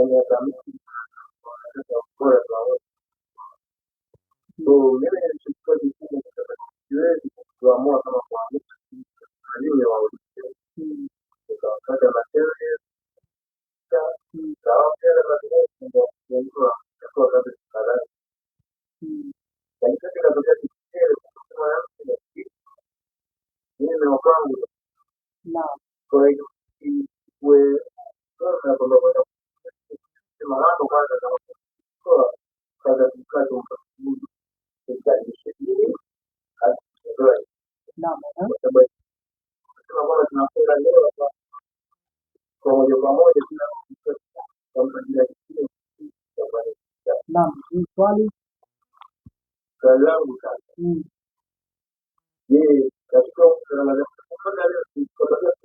miaka mingi bora kwa so mimi nilichukua jukumu kutoka siwezi kuamua kama kuamua walimu waulize nikawakata material nikawaambia katika kufungua kwa kazi kadhaa lakini katika kipindi kama yangu mimi na wapangu na kwa hiyo wewe sasa kwa sababu sema hapo kwanza na kwa kaza mkazo mkubwa ikalishe hili hadi na kwa sababu kama tunafunga leo kwa moja kwa moja kwa mpangilio naam swali langu sasa je katika kufanya leo kwa sababu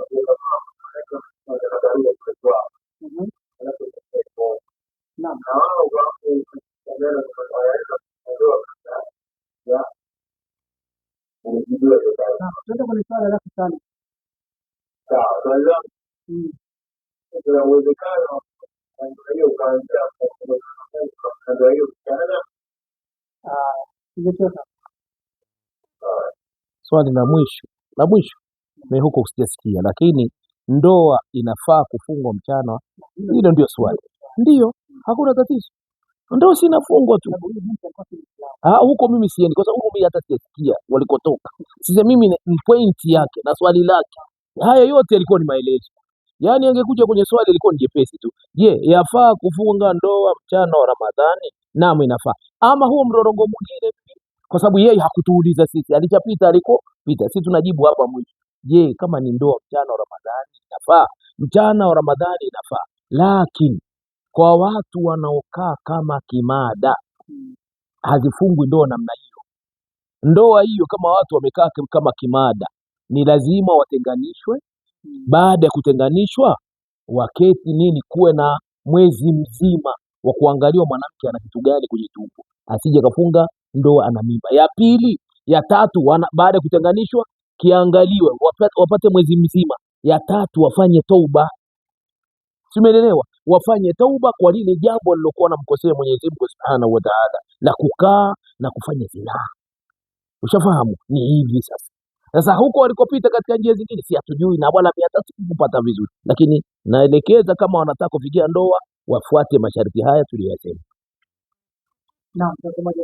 naam hao wako kamera ya ndio tuende kwenye swala la kusali sawa kwanza kuna uwezekano hiyo kwanza kwa hiyo Canada sijatoka Swali la mwisho mimi huko sijasikia, lakini ndoa inafaa kufungwa mchana? Hilo ndio swali. Ndio, hakuna tatizo. Ndoa si inafungwa tu. Huko mimi siendi kwa sababu mimi hata sijasikia walikotoka. Sasa mimi ni point yake na swali lake. Haya yote yalikuwa ni maelezo. Yaani angekuja kwenye swali ilikuwa ni jepesi tu. Je, yafaa kufunga ndoa mchana wa Ramadhani? Naam, inafaa. Ama huo mrorongo mwingine kwa sababu yeye hakutuuliza sisi, alichapita alikopita. Sisi tunajibu hapa mwisho. Je, kama ni ndoa mchana wa Ramadhani inafaa? Mchana wa Ramadhani inafaa. Lakini kwa watu wanaokaa kama kimada hazifungwi ndoa namna hiyo. Ndoa hiyo kama watu wamekaa kama kimada ni lazima watenganishwe. Baada ya kutenganishwa waketi nini, kuwe na mwezi mzima wa kuangaliwa mwanamke ana kitu gani kwenye tumbo, asije kafunga ndoa ana mimba. Ya pili, ya tatu, baada ya kutenganishwa kiangaliwe wapate mwezi mzima. Ya tatu, wafanye tauba. Simeelewa? Wafanye tauba kwa lile jambo lilokuwa namkosea Mwenyezi Mungu Subhanahu wa Ta'ala la kukaa na kufanya zinaa. Ushafahamu? Ni hivi sasa. Sasa huko walikopita katika njia zingine si hatujui na wala hata kupata vizuri, lakini naelekeza kama wanataka kufikia ndoa wafuate masharti haya tuliyosema. Naam, kwa maana